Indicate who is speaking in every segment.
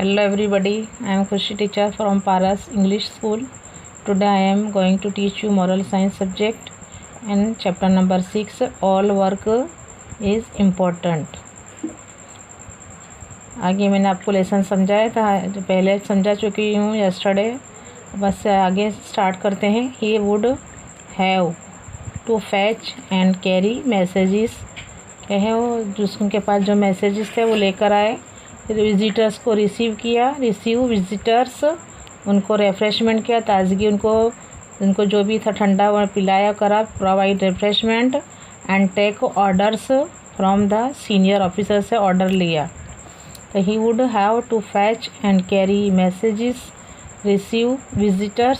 Speaker 1: Hello everybody, I am Khushi teacher from Paras English School. Today I am going to teach you moral science subject and chapter number 6, all work is important. आगे मैंने आपको lesson समझाया था, जो पहले समझा चुकी हूँ यस्टरडे. बस आगे स्टार्ट करते हैं. He would have to fetch and carry messages. क्या है वो, जिसके पास जो मैसेजेस थे वो लेकर आए. फिर विजिटर्स को रिसीव किया, रिसीव विजिटर्स, उनको रेफ्रेशमेंट किया, ताजगी उनको जो भी था ठंडा वो पिलाया करा, provide refreshment. And take orders from the senior officer से ऑर्डर लिया. तो he would have to fetch and carry messages, receive visitors,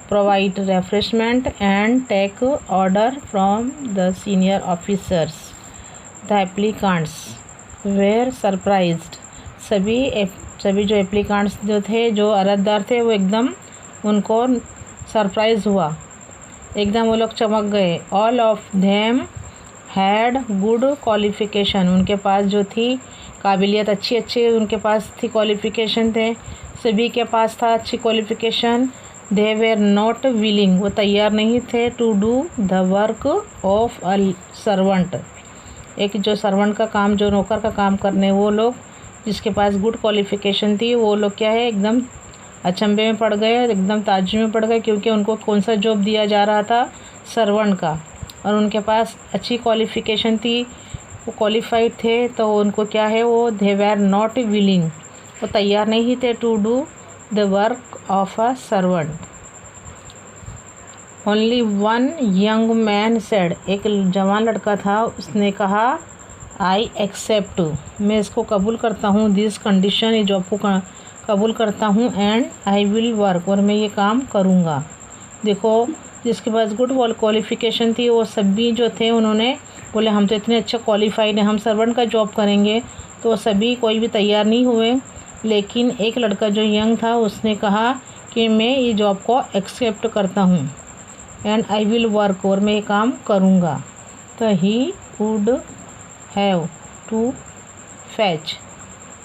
Speaker 1: provide refreshment and take order from the senior officers. The applicants were surprised. सभी जो एप्लीकांट्स जो थे, जो अर्जदार थे, वो एकदम उनको सरप्राइज़ हुआ, एकदम वो लोग चमक गए. All of them had good qualification. उनके पास जो थी काबिलियत अच्छी उनके पास थी, क्वालिफ़िकेशन थे, सभी के पास था अच्छी qualification. They were not willing. वो तैयार नहीं थे to do the work of a servant. एक जो सर्वेंट का काम, जो नौकर का काम करने, वो लोग जिसके पास गुड क्वालिफ़िकेशन थी, वो लोग क्या है, एकदम अचंभे में पड़ गए, एकदम ताज्जुब में पड़ गए, क्योंकि उनको कौन सा जॉब दिया जा रहा था, सर्वेंट का, और उनके पास अच्छी क्वालिफ़िकेशन थी, वो क्वालिफाइड थे. तो उनको क्या है, वो दे वेर नॉट विलिंग, वो तैयार नहीं थे to do the work of a servant. Only one young man said. एक जवान लड़का था, उसने कहा, आई एक्सेप्ट, मैं इसको कबूल करता हूँ, दिस कंडीशन, ये जॉब को कबूल करता हूँ, एंड आई विल वर्क, और मैं ये काम करूँगा. देखो, जिसके पास गुड क्वालिफ़िकेशन थी, वो सभी जो थे, उन्होंने बोले हम तो इतने अच्छे क्वालिफाइड हैं, हम सर्वेंट का जॉब करेंगे. तो सभी कोई भी तैयार नहीं हुए. लेकिन एक लड़का जो यंग था, उसने कहा कि मैं ये जॉब को एक्सेप्ट करता हूँ, एंड आई विल वर्क, और मैं ये काम करूँगा. तो he would have to fetch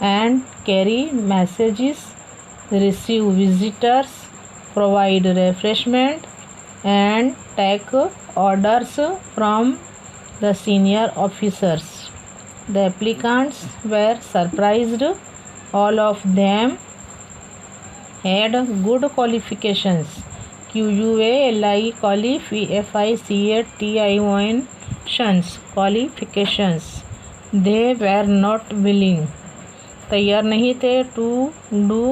Speaker 1: and carry messages, receive visitors, provide refreshment and take orders from the senior officers. The applicants were surprised. All of them had good qualifications. QUALI qualifications, qualifications. They were not willing. तैयार नहीं थे to do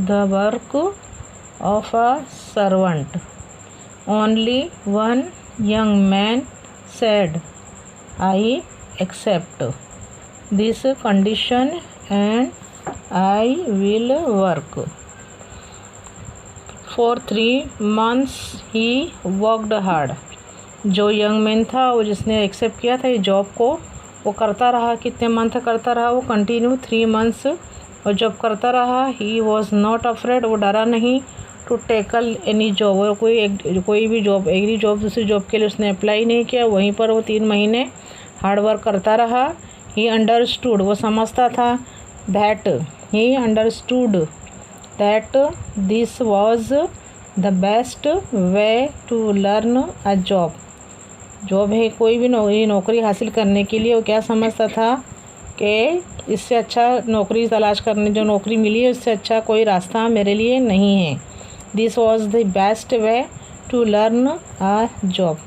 Speaker 1: the work of a servant. Only one young man said, I accept this condition and I will work. For 3 months he worked hard. जो young man था, वो जिसने accept किया था ये जॉब को, वो करता रहा. कितने मंथ करता रहा वो, कंटिन्यू 3 मंथ्स, और जॉब करता रहा. ही वॉज नॉट अफ्रेड, वो डरा नहीं. टू टेकल एनी जॉब, और कोई भी जॉब, एग्री जॉब, दूसरी जॉब के लिए उसने अप्लाई नहीं किया. वहीं पर वो 3 महीने हार्ड वर्क करता रहा. ही अंडरस्टूड, वो समझता था, that he understood that this was the best way to learn a job. Job है, कोई भी नौकरी हासिल करने के लिए वो क्या समझता था कि इससे अच्छा नौकरी तलाश करने, जो नौकरी मिली है उससे अच्छा कोई रास्ता मेरे लिए नहीं है. This was the best way to learn a job.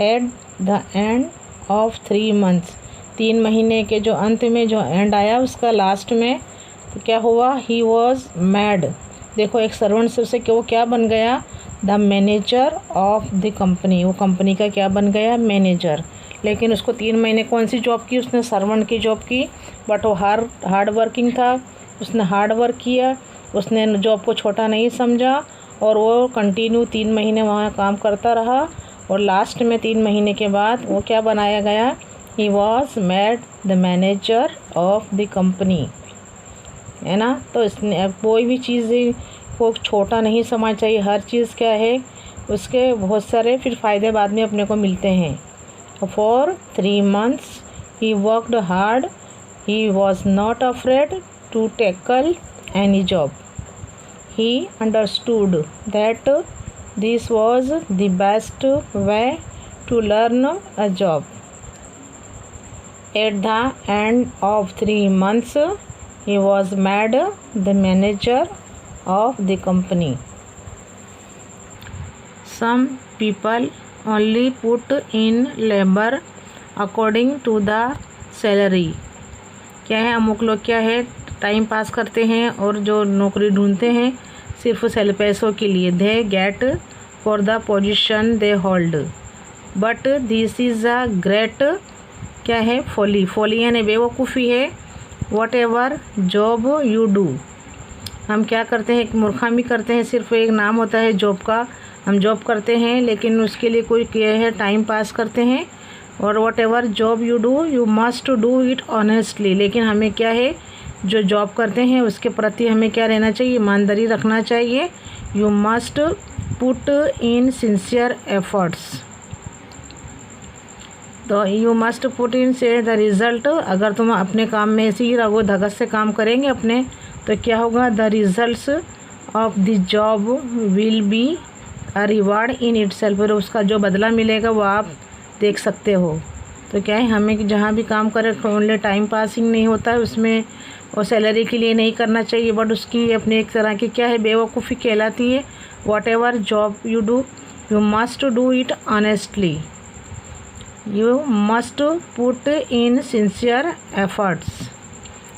Speaker 1: At the end of 3 months, 3 महीने के जो अंत में जो एंड आया उसका लास्ट में, तो क्या हुआ, ही वॉज मैड. देखो, एक सर्वेंट से उसे वो क्या बन गया, the manager of the company. वो कंपनी का क्या बन गया, मैनेजर. लेकिन उसको 3 महीने कौन सी जॉब की, उसने सर्वेंट की जॉब की. बट वो हार्ड वर्किंग था, उसने हार्ड वर्क किया, उसने जॉब को छोटा नहीं समझा, और वो कंटिन्यू 3 महीने वहाँ काम करता रहा. और लास्ट में 3 महीने के बाद वो क्या बनाया गया, he was made the manager of the company, है ना. तो इसने कोई भी चीज़ को छोटा नहीं समझना चाहिए. हर चीज़ क्या है, उसके बहुत सारे फिर फ़ायदे बाद में अपने को मिलते हैं. For 3 months he worked hard. He was not afraid to tackle any job. He understood that this was the best way to learn a job. At the end of 3 months, he was made the manager of the company. Some people only put in labor according to the salary. क्या है, अमुक लोग क्या है time pass करते हैं और जो नौकरी ढूंढते हैं सिर्फ पैसों के लिए. They get for the position they hold. But this is a great क्या है फॉली. फॉली यानी बेवकूफ़ी है. What ever job you do. हम क्या करते हैं, एक मूर्खामी करते हैं. सिर्फ एक नाम होता है जॉब का. हम जॉब करते हैं लेकिन उसके लिए कोई क्या है टाइम पास करते हैं. और what ever job you do you must do it honestly. लेकिन हमें क्या है जो जॉब करते हैं उसके प्रति हमें क्या रहना चाहिए, ईमानदारी रखना चाहिए. You must put in sincere efforts. तो यू मस्ट पुट इन से द रिज़ल्ट. अगर तुम अपने काम में ऐसे ही रगो धगस से काम करेंगे अपने तो क्या होगा, the results of the job will be a reward in itself. और उसका जो बदला मिलेगा वो आप देख सकते हो. तो क्या है हमें जहाँ भी काम करें ओनली टाइम पासिंग नहीं होता है उसमें, और सैलरी के लिए नहीं करना चाहिए. बट उसकी अपने एक तरह की क्या है बेवकूफ़ी कहलाती है. What ever job you do you must do it honestly. You must put in sincere efforts.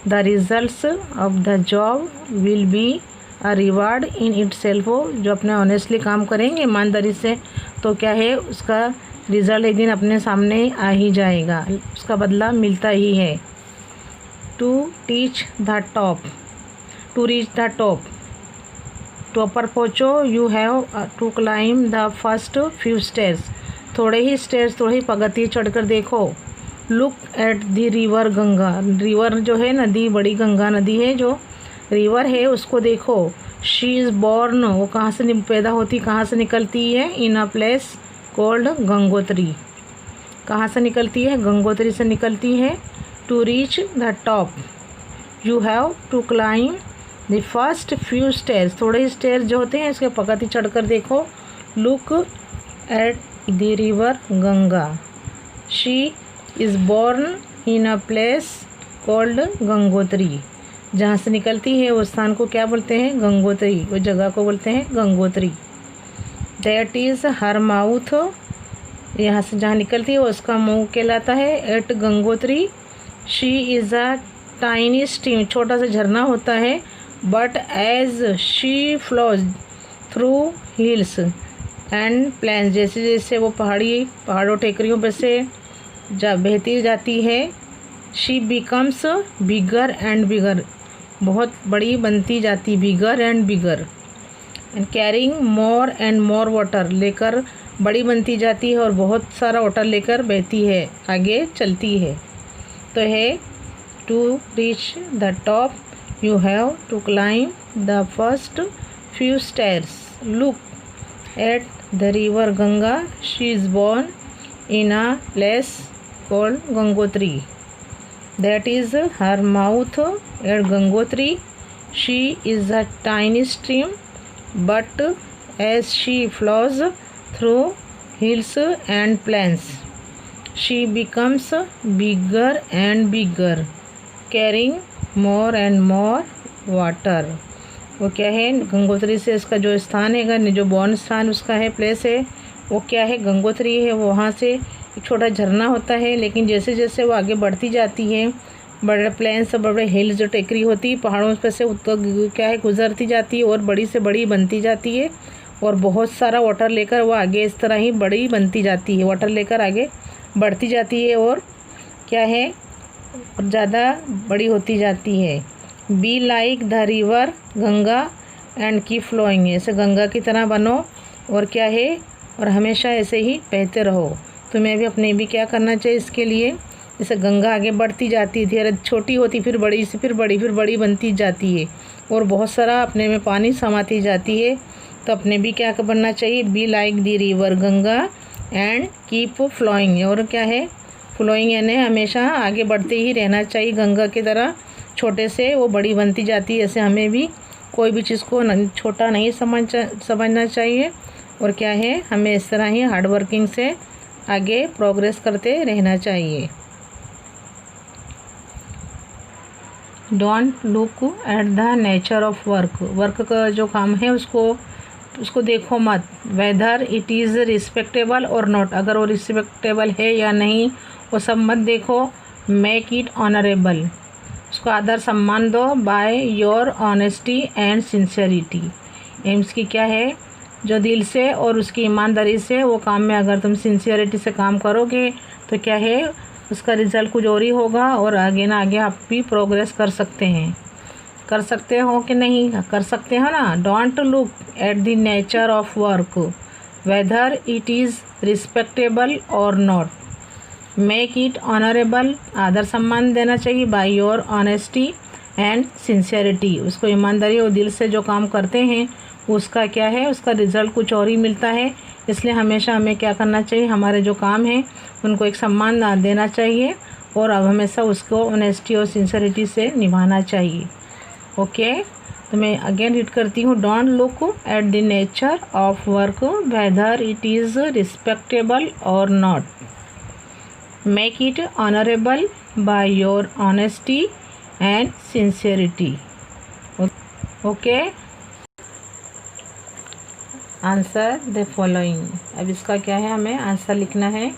Speaker 1: The results of the job will be a reward in it self. जो अपने ऑनेस्टली काम करेंगे ईमानदारी से तो क्या है उसका रिज़ल्ट एक दिन अपने सामने आ ही जाएगा, उसका बदला मिलता ही है. To teach the top. To reach the top. टॉपर पहुँचो you have to climb the first few stairs. थोड़े ही स्टेयर्स थोड़ी पगती चढ़कर देखो. Look at the river Ganga. River जो है नदी, बड़ी गंगा नदी है जो रिवर है उसको देखो. She is born. वो कहाँ से पैदा होती, कहाँ से निकलती है, in a place called Gangotri. कहाँ से निकलती है, गंगोत्री से निकलती है. To reach the top you have to climb the first few stairs. थोड़े स्टेयर्स जो होते हैं उसके पगती चढ़कर देखो. Look at the river Ganga. She is born in a place called Gangotri. जहाँ से निकलती है उस स्थान को क्या बोलते हैं, गंगोत्री. उस जगह को बोलते हैं Gangotri. That is her mouth. यहाँ से जहाँ निकलती है उसका मुँह कहलाता है at Gangotri. She is a tiny stream. छोटा सा झरना होता है. But as she flows through hills and plains. जैसे जैसे वो पहाड़ों टेकरियों पर से बहती जाती है. She becomes bigger and bigger. बहुत बड़ी बनती जाती, bigger and bigger. And carrying more and more water. लेकर बड़ी बनती जाती है और बहुत सारा वाटर लेकर बहती है, आगे चलती है. तो है to reach the top you have to climb the first few stairs. Look at the river Ganga. She is born in a place called Gangotri. That is her mouth at Gangotri. She is a tiny stream, but as she flows through hills and plains, she becomes bigger and bigger, carrying more and more water. वो क्या है, गंगोत्री से इसका जो स्थान है, जो born स्थान उसका है, प्लेस है, वो क्या है, गंगोत्री है. वहाँ से एक छोटा झरना होता है. लेकिन जैसे जैसे वो आगे बढ़ती जाती है, बड़े प्लेन्स, बड़े हिल्स जो टेकरी होती है पहाड़ों पर से क्या है गुजरती जाती है और बड़ी से बड़ी बनती जाती है. और बहुत सारा वाटर लेकर वो आगे इस तरह ही बड़ी बनती जाती है. वाटर लेकर आगे बढ़ती जाती है और क्या है और ज़्यादा बड़ी होती जाती है. Be like the river Ganga and keep flowing. ऐसे गंगा की तरह बनो और क्या है और हमेशा ऐसे ही बहते रहो. तुम्हें भी अपने भी क्या करना चाहिए इसके लिए. जैसे गंगा आगे बढ़ती जाती थी, अरे छोटी होती फिर बड़ी से फिर बड़ी बनती जाती है और बहुत सारा अपने में पानी समाती जाती है. तो अपने भी क्या बनना चाहिए, be like the river Ganga and keep flowing. और क्या है फ्लोइंग यानी हमेशा आगे बढ़ते ही रहना चाहिए गंगा की तरह. छोटे से वो बड़ी बनती जाती है। ऐसे हमें भी कोई भी चीज़ को छोटा नहीं समझना चाहिए, और क्या है, हमें इस तरह ही हार्ड वर्किंग से आगे प्रोग्रेस करते रहना चाहिए। Don't look at the nature of work. Work का जो काम है उसको देखो मत, वेदर इट इज़ रिस्पेक्टेबल और नॉट, अगर वो रिस्पेक्टेबल है या नहीं वो सब मत देखो। मेक इट ऑनरेबल, उसको आदर सम्मान दो। Bye your honesty and sincerity, AIIMS की क्या है, जो दिल से और उसकी ईमानदारी से वो काम में अगर तुम सिंसियरिटी से काम करोगे तो क्या है, उसका रिज़ल्ट कुछ और ही होगा, और आगे ना आगे आप भी प्रोग्रेस कर सकते हैं। कर सकते हो कि नहीं, कर सकते हो ना। Don't look at the nature of work whether it is respectable और नॉट। मेक इट ऑनरेबल, आदर सम्मान देना चाहिए। Bye your honesty and sincerity, उसको ईमानदारी और दिल से जो काम करते हैं उसका क्या है, उसका रिज़ल्ट कुछ और ही मिलता है। इसलिए हमेशा हमें क्या करना चाहिए, हमारे जो काम हैं उनको एक सम्मान देना चाहिए, और अब हमेशा उसको ऑनेस्टी और सिंसियरिटी से निभाना चाहिए। ओके, तो मैं अगेन रीड करती हूँ। Don't look at the nature of work whether it is respectable और not. Make it honourable by your honesty and sincerity. Okay, answer the following. अब इसका क्या है, हमें आंसर लिखना है।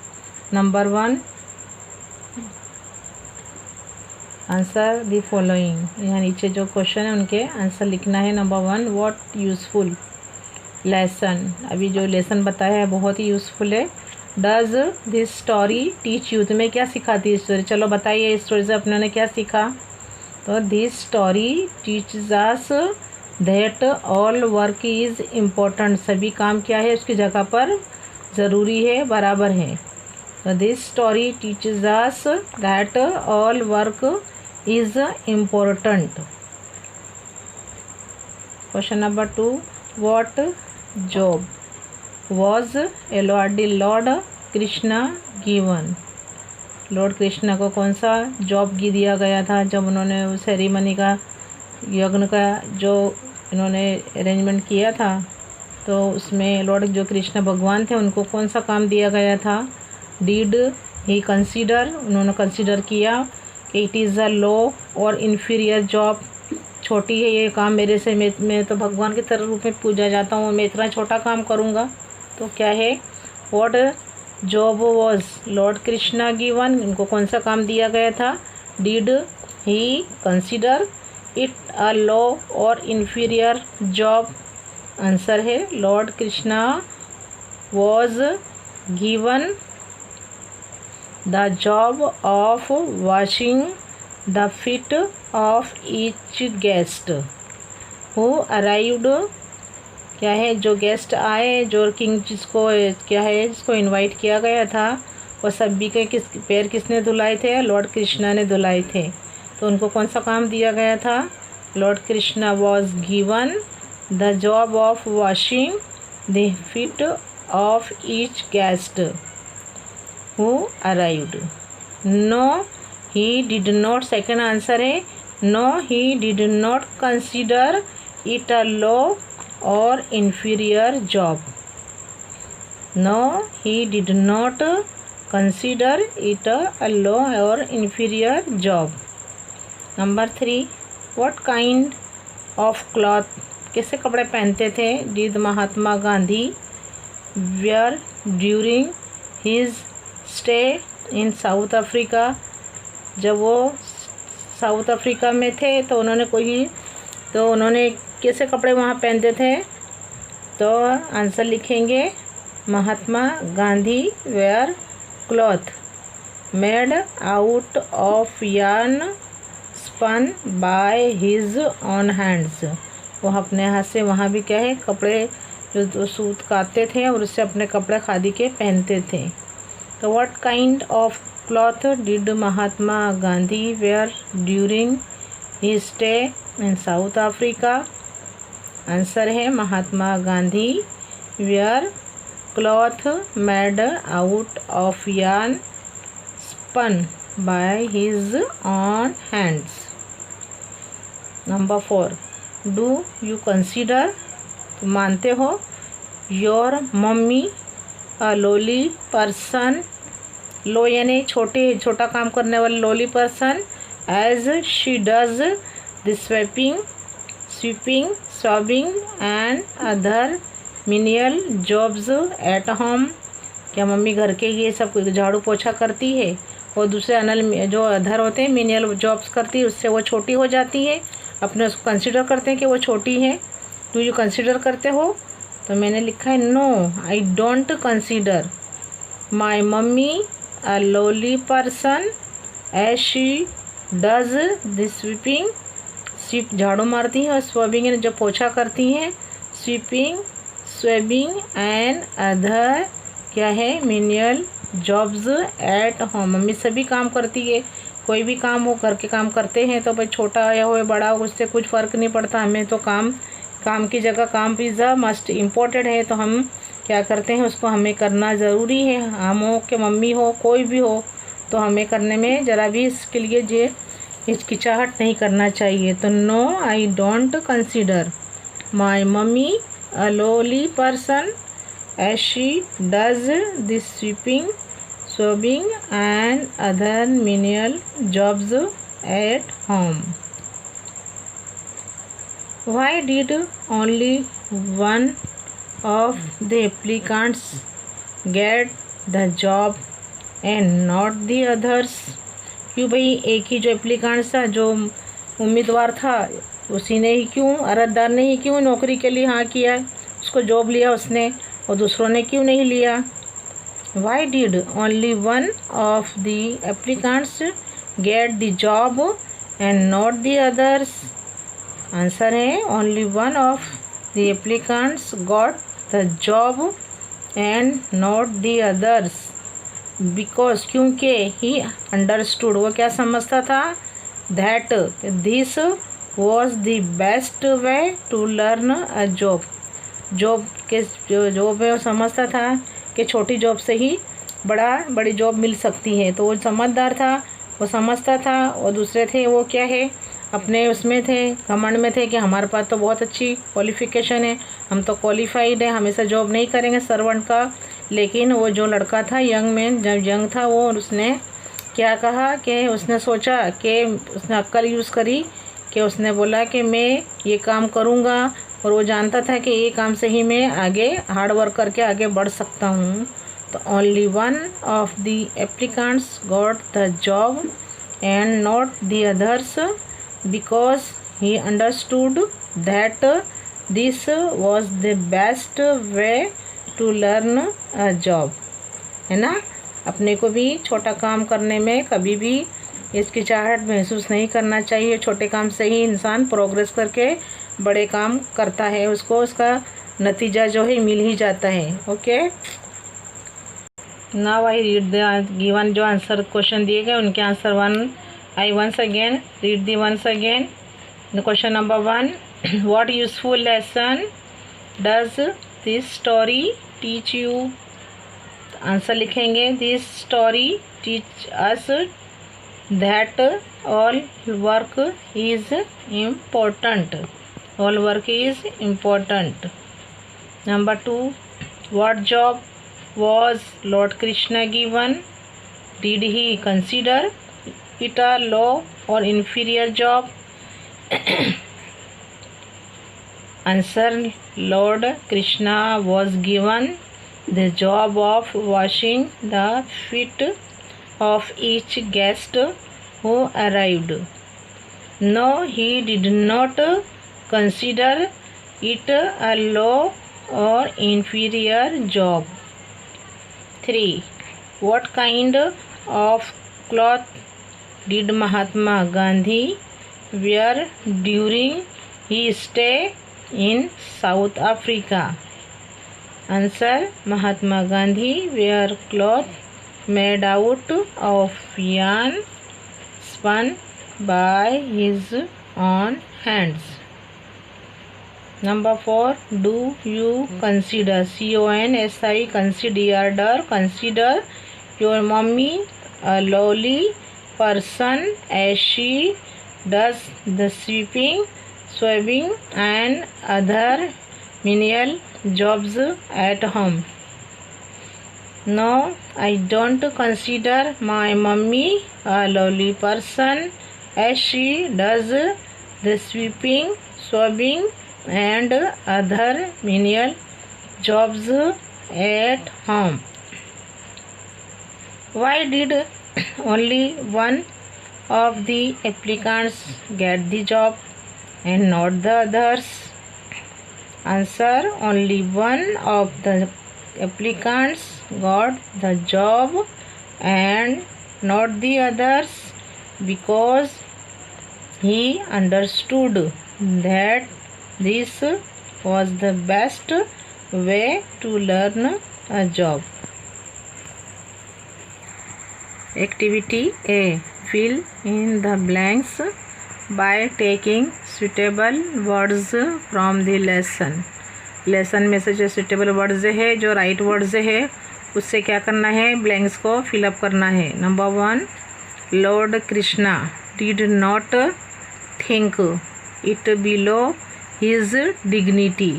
Speaker 1: Number 1, answer the following. यहाँ नीचे जो क्वेश्चन है उनके आंसर लिखना है। Number 1, what useful lesson. अभी जो लेसन बताया है बहुत ही यूज़फुल है। Does this story teach you, तुम्हें क्या सिखाती है स्टोरी, चलो बताइए इस स्टोरी से अपने ने क्या सीखा। तो this story teaches us that all work is important, सभी काम क्या है उसकी जगह पर ज़रूरी है, बराबर है। तो this story teaches us that all work is important. Question number 2, what job was allotted Lord Krishna given. Lord Krishna को कौन सा जॉब दिया गया था जब उन्होंने उस सेरेमनी का, यज्ञ का जो इन्होंने अरेंजमेंट किया था, तो उसमें लॉर्ड जो कृष्ण भगवान थे उनको कौन सा काम दिया गया था। डिड ही कंसीडर, उन्होंने कंसीडर किया कि इट इज़ अ लो और इन्फीरियर जॉब, छोटी है ये काम मेरे से, मैं तो भगवान की तरह रूप में पूजा जाता हूँ, मैं इतना छोटा काम करूँगा। तो क्या है, what job was Lord Krishna given, इनको कौन सा काम दिया गया था। Did he consider it a low और इन्फीरियर जॉब। आंसर है Lord Krishna was given the job of washing the feet of each guest who arrived. क्या है, जो गेस्ट आए, जो किंग जिसको क्या है जिसको इनवाइट किया गया था, वो सभी के पैर किसने धुलाए थे, लॉर्ड कृष्णा ने धुलाए थे। तो उनको कौन सा काम दिया गया था। Lord Krishna was given the job of washing the feet of each guest who arrived. No he did not, second answer है no he did not consider it a low और inferior job. No, he did not consider it a low or inferior job. Number 3, what kind of cloth, कैसे कपड़े पहनते थे did Mahatma Gandhi wear during his stay in South Africa। जब वो south Africa में थे तो उन्होंने कैसे कपड़े वहाँ पहनते थे। तो आंसर लिखेंगे Mahatma Gandhi wear cloth made out of yarn spun by his own hands. वो अपने हाथ से वहाँ भी क्या है कपड़े जो सूत काटते थे और उससे अपने कपड़े खादी के पहनते थे। तो what kind of cloth did Mahatma Gandhi wear during he stay in South Africa. Answer है Mahatma Gandhi wear cloth made out of yarn spun by his own hands. Number 4, do you consider, तो मानते हो, your mummy a lowly person, low यानी छोटा काम करने वाले lowly person, as she does the sweeping swabbing and other menial jobs at home, क्या mummy घर के ये सब झाड़ू पोछा करती है और दूसरे अनल जो अधर होते हैं मिनियल जॉब्स करती है, उससे वो छोटी हो जाती है, अपने उसको कंसिडर करते हैं कि वो छोटी है। डू यू कंसिडर करते हो, तो मैंने लिखा है no I don't consider my mummy a lowly person as she does the sweeping, sweep झाड़ू मारती है और स्वेबिंग जो पोछा करती हैं, स्वेबिंग एंड अदर क्या है menial jobs at home, mummy सभी काम करती है, कोई भी काम हो घर के काम करते हैं, तो भाई छोटा या हो बड़ा हो उससे कुछ फ़र्क नहीं पड़ता, हमें तो काम की जगह काम पिज़्ज़ा मस्ट इम्पोर्टेंट है, तो हम क्या करते हैं उसको हमें करना ज़रूरी है, हम हो कि मम्मी हो कोई भी हो, तो हमें करने में ज़रा भी इसके लिए जे हिचकिचाहट नहीं करना चाहिए। तो no I don't consider my mummy a lowly person as she does the sweeping and other menial jobs at home. Why did only one of the applicants get the job and not the others? क्यों भाई एक ही जो applicant था, जो उम्मीदवार था, उसी ने ही क्यों, अर्जदार ने ही क्यों नौकरी के लिए हाँ किया, उसको जॉब लिया उसने, और दूसरों ने क्यों नहीं लिया। Why did only one of the applicants get the job and not the others, answer है only one of the applicants got the job and not the others, because क्योंकि ही अंडरस्टूड, वो क्या समझता था, that this was the best way to learn a job, job है वो समझता था कि छोटी जॉब से ही बड़ी जॉब मिल सकती है, तो वो समझदार था, वो समझता था, और दूसरे थे वो क्या है अपने उसमें थे, घमंड में थे कि हमारे पास तो बहुत अच्छी क्वालिफ़िकेशन है, हम तो क्वालिफाइड है, हमेशा जॉब नहीं करेंगे सर्वेंट का। लेकिन वो जो लड़का था यंग मैन, जब यंग था वो, उसने क्या कहा कि उसने सोचा कि उसने अक्ल यूज़ करी कि उसने बोला कि मैं ये काम करूँगा, और वो जानता था कि ये काम से ही मैं आगे हार्ड वर्क करके आगे बढ़ सकता हूँ। तो only one of the applicants got the job and not the others because he understood that this was the best way to learn a job, है ना। अपने को भी छोटा काम करने में कभी भी हिचकिचाहट महसूस नहीं करना चाहिए, छोटे काम से ही इंसान प्रोग्रेस करके बड़े काम करता है, उसको उसका नतीजा जो है मिल ही जाता है। Okay, now I read the given, जो आंसर क्वेश्चन दिए गए उनके answer one I once again read the once again. The question number 1, what useful lesson does this story teach you, answer लिखेंगे, this story teach us that all work is important, all work is important. Number 2, what job was Lord Krishna given? Did he consider it a low or inferior job? Answer, Lord Krishna was given the job of washing the feet of each guest who arrived. No, he did not consider it a low or inferior job. 3, what kind of cloth did Mahatma Gandhi wear during his stay in South Africa? Answer, Mahatma Gandhi wear cloth made out of yarn spun by his own hands. Number 4, do you consider, CONSI, consider your mommy a lowly person as she does the sweeping, sewing and other menial jobs at home. No, I don't consider my mummy a lovely person as she does the sweeping, sewing and other menial jobs at home. Why did only one of the applicants get the job and not the others? Answer: only one of the applicants got the job and not the others because he understood that this was the best way to learn a job. Activity A. Fill in the blanks by taking suitable words from the lesson. Lesson में से जो suitable words है, जो right words है, उससे क्या करना है, ब्लैंक्स को फिलअप करना है. Number 1, Lord Krishna did not think it below his dignity.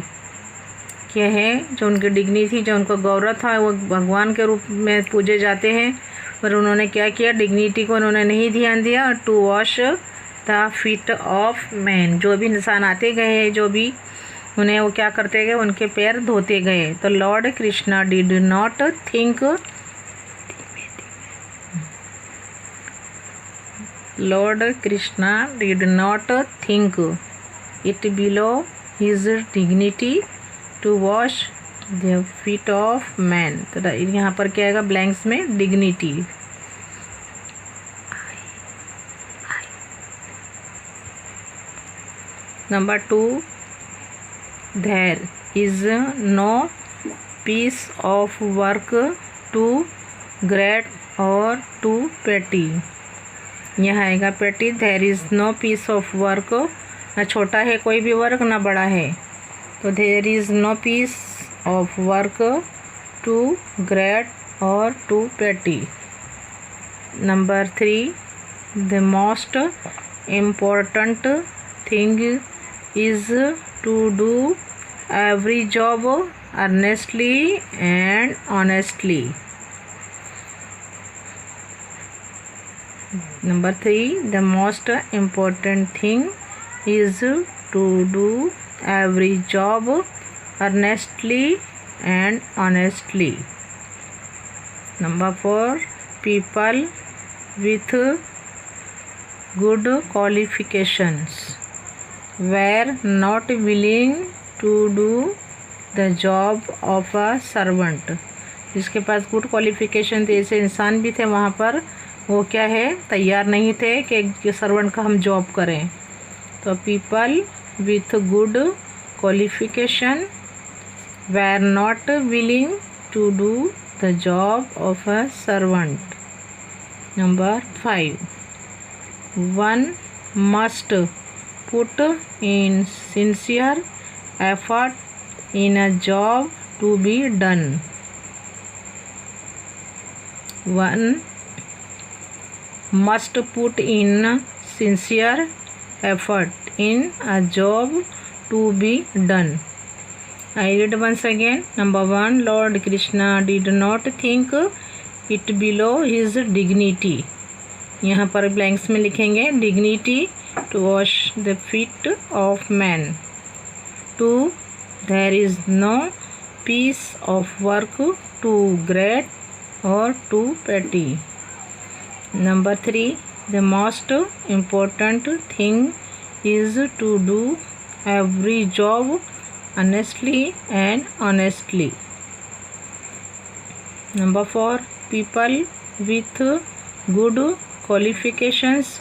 Speaker 1: क्या है, जो उनकी डिग्निटी, जो उनका गौरव था, वो भगवान के रूप में पूजे जाते हैं, पर उन्होंने क्या किया, डिग्निटी को उन्होंने नहीं ध्यान दिया. To wash the feet of man, जो भी इंसान आते गए, जो भी उन्हें वो क्या करते गए, उनके पैर धोते गए. तो Lord Krishna did not think, Lord Krishna did not think it below his dignity to wash the feet of man. तो यहाँ पर क्या आएगा, ब्लैंक्स में dignity. Number 2, there is no piece of work too great or too petty. यहाँ आएगा petty. There is no piece of work, ना छोटा है कोई भी वर्क, ना बड़ा है. तो there is no piece of work too great or too petty. Number 3, the most important thing is to do every job earnestly and honestly. Number 3, the most important thing is to do every job earnestly and honestly. Number 4, people with good qualifications were not willing to do the job of a servant. जिसके पास good qualification थे, ऐसे इंसान भी थे वहाँ पर, वो क्या है, तैयार नहीं थे कि सर्वेंट का हम जॉब करें. तो people with good qualification were not willing to do the job of a servant. Number 5, one must put in sincere effort in a job to be done. One must put in sincere effort in a job to be done. I read once again. Number 1, Lord Krishna did not think it below his dignity. यहाँ पर blanks में लिखेंगे dignity to wash the feet of man. 2, there is no piece of work too great or too petty. Number 3, the most important thing is to do every job honestly and honestly. Number 4, people with good qualifications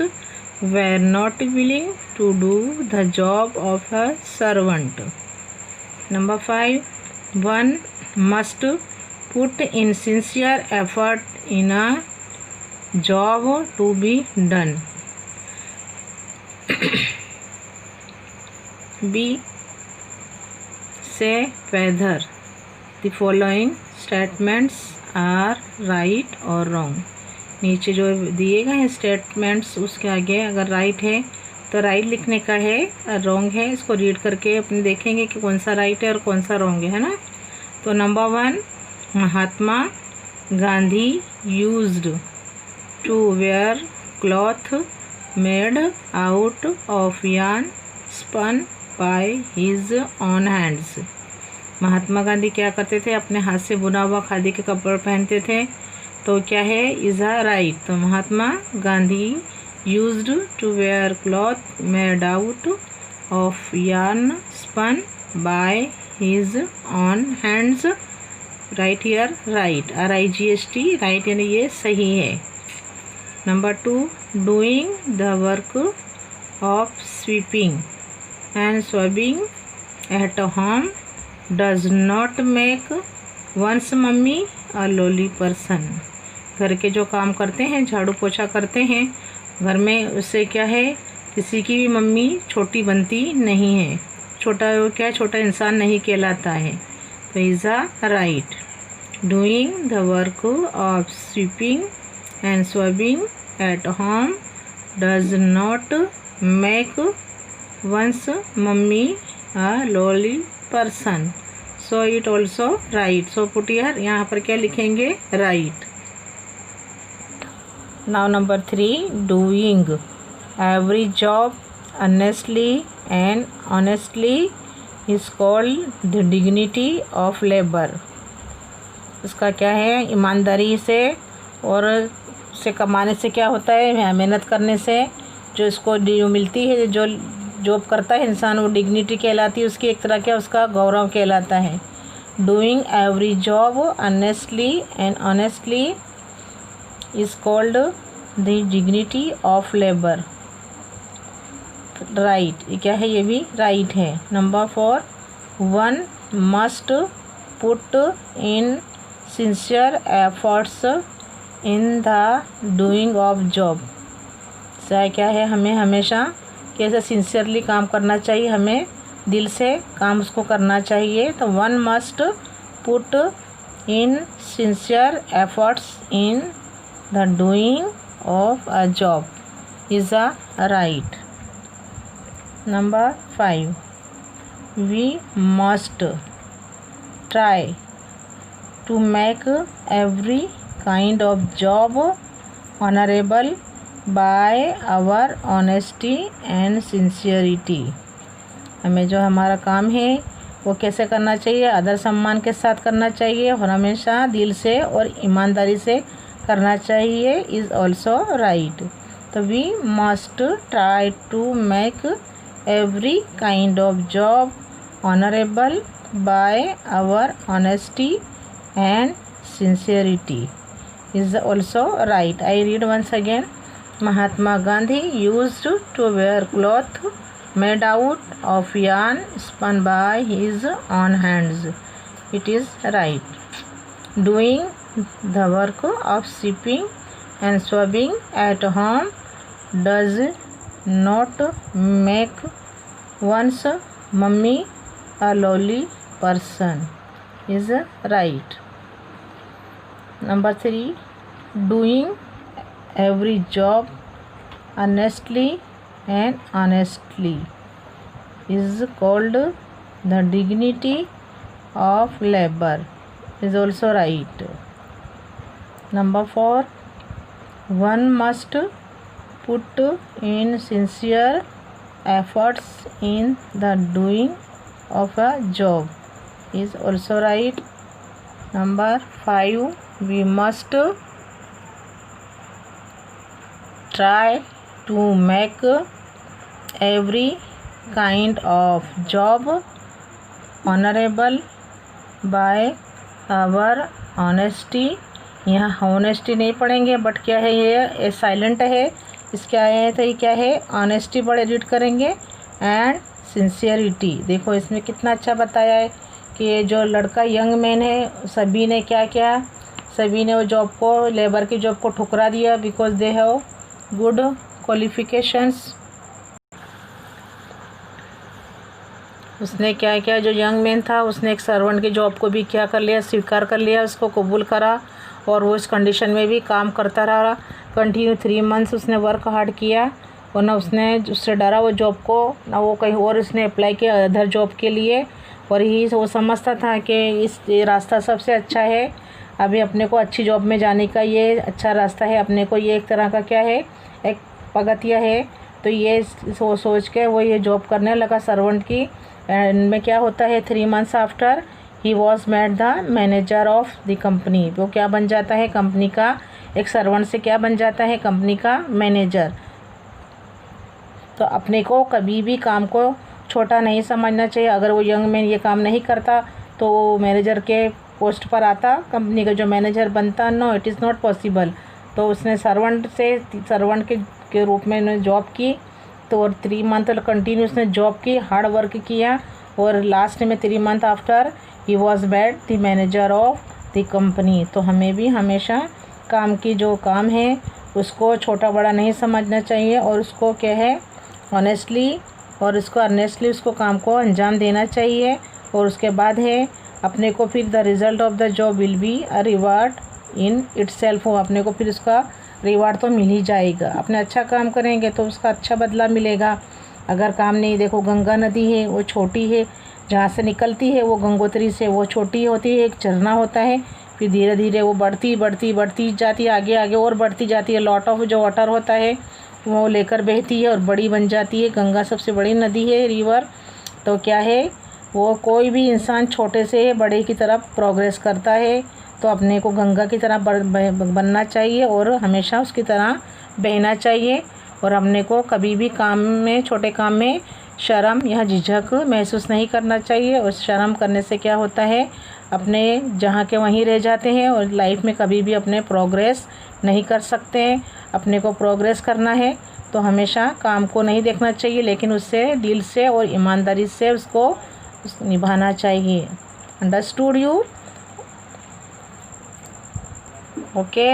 Speaker 1: were not willing to do the job of a servant. Number 5, one must put in sincere effort in a job to be done. B. Say whether the following statements are right or wrong. नीचे जो दिए गए हैं statements, उसके आगे अगर right है तो राइट लिखने का है, रॉन्ग है। इसको रीड करके अपने देखेंगे कि कौन सा राइट है और कौन सा रॉन्ग है ना। तो number 1, Mahatma Gandhi used to wear cloth made out of yarn spun by his own hands. Mahatma Gandhi क्या करते थे, अपने हाथ से बुना हुआ खादी के कपड़े पहनते थे। तो क्या है, इज अ राइट। तो Mahatma Gandhi used to wear cloth made out of yarn spun by his own hands. Right here, right, RIGHT, right यानी ये सही है। Number 2, doing the work of sweeping and swabbing at home does not make once mummy a lowly person. घर के जो काम करते हैं, झाड़ू पोछा करते हैं घर में, उससे क्या है, किसी की भी मम्मी छोटी बनती नहीं है। छोटा क्या, छोटा इंसान नहीं कहलाता है। तो is a right. Doing the work of sweeping and swabbing at home does not make once mummy a lowly person. So it also right. So put here, यहाँ पर क्या लिखेंगे, right. Now number 3, doing every job honestly and honestly is called the dignity of labour. इसका क्या है, ईमानदारी से और से कमाने से क्या होता है, मेहनत करने से जो इसको मिलती है, जो जॉब करता है इंसान, वो डिग्निटी कहलाती है उसकी, एक तरह क्या उसका गौरव कहलाता है। Doing every job honestly and honestly is called the dignity of labour. Right, ये क्या है, ये भी राइट है। Number 4, one must put in sincere efforts in the doing of job. चाहे क्या है, हमें हमेशा कैसे सिंसियरली काम करना चाहिए, हमें दिल से काम उसको करना चाहिए। तो one must put in sincere efforts in the doing of a job is a right. Number 5, we must try to make every kind of job honourable by our honesty and sincerity. हमें जो हमारा काम है वो कैसे करना चाहिए, आदर सम्मान के साथ करना चाहिए और हमेशा दिल से और ईमानदारी से करना चाहिए, इज़ ऑल्सो राइट। तो we must try to make every kind of job honourable by our honesty and sincerity is also right. I read once again. Mahatma Gandhi used to wear cloth made out of yarn spun by his own hands. It is right. Doing the work of sweeping and swabbing at home does not make one's mummy a lowly person. Is right. Number 3, doing every job honestly and honestly is called the dignity of labor is also right. Number 4, one must put in sincere efforts in the doing of a job is also right. Number 5, we must try to make every kind of job honorable by our honesty। यहाँ honesty नहीं पढ़ेंगे, but क्या है, ये silent है, इसके आए तो ये क्या है, ऑनेस्टी बड़े रीड करेंगे एंड सिंसियरिटी। देखो इसमें कितना अच्छा बताया है कि ये जो लड़का यंग मैन है, सभी ने क्या किया, सभी ने वो जॉब को, लेबर की जॉब को ठुकरा दिया because they have good qualifications. उसने क्या किया, जो यंग मैन था उसने एक सर्वेंट की जॉब को भी क्या कर लिया, स्वीकार कर लिया, उसको कबूल करा और वो इस कंडीशन में भी काम करता रहा। कंटिन्यू 3 मंथ्स उसने वर्क हार्ड किया और ना उसने उससे डरा वो जॉब को, ना वो कहीं और उसने अप्लाई किया अदर जॉब के लिए। और ही वो समझता था कि ये रास्ता सबसे अच्छा है, अभी अपने को अच्छी जॉब में जाने का ये अच्छा रास्ता है, अपने को ये एक तरह का क्या है, एक पगतिया है। तो ये सोच के वो ये जॉब करने लगा सर्वेंट की। एंड में क्या होता है, 3 months after he was made the manager of the company. वो क्या बन जाता है, कंपनी का, एक सर्वेंट से क्या बन जाता है, कंपनी का मैनेजर। तो अपने को कभी भी काम को छोटा नहीं समझना चाहिए। अगर वो यंग मैन ये काम नहीं करता तो वो मैनेजर के पोस्ट पर आता, कंपनी का जो मैनेजर बनता, no it is not possible. तो उसने सर्वेंट के रूप में जॉब की। तो और 3 मंथ कंटिन्यू उसने जॉब की, हार्ड वर्क किया, और लास्ट में 3 month after he was made the manager of the company. तो हमें भी हमेशा काम की जो काम है उसको छोटा बड़ा नहीं समझना चाहिए, और उसको क्या है, ऑनेस्टली और उसको अर्नेस्टली उसको काम को अंजाम देना चाहिए। और उसके बाद है अपने को फिर the result of the job will be a reward in itself. हो अपने को फिर उसका रिवार्ड तो मिल ही जाएगा। अपने अच्छा काम करेंगे तो उसका अच्छा बदला मिलेगा। अगर काम नहीं, देखो गंगा नदी है वो छोटी है, जहाँ से निकलती है वो गंगोत्री से वो छोटी होती है, एक झरना होता है, फिर धीरे धीरे वो बढ़ती जाती है, आगे आगे और बढ़ती जाती है। लॉट ऑफ जो वाटर होता है वो लेकर बहती है और बड़ी बन जाती है। गंगा सबसे बड़ी नदी है, रिवर। तो क्या है, वो कोई भी इंसान छोटे से बड़े की तरफ प्रोग्रेस करता है। तो अपने को गंगा की तरह बनना चाहिए और हमेशा उसकी तरह बहना चाहिए। और अपने को कभी भी काम में, छोटे काम में शर्म या झिझक महसूस नहीं करना चाहिए। और शर्म करने से क्या होता है, अपने जहाँ के वहीं रह जाते हैं और लाइफ में कभी भी अपने प्रोग्रेस नहीं कर सकते हैं। अपने को प्रोग्रेस करना है तो हमेशा काम को नहीं देखना चाहिए, लेकिन उससे दिल से और ईमानदारी से उसको निभाना चाहिए। Understood you? ओके।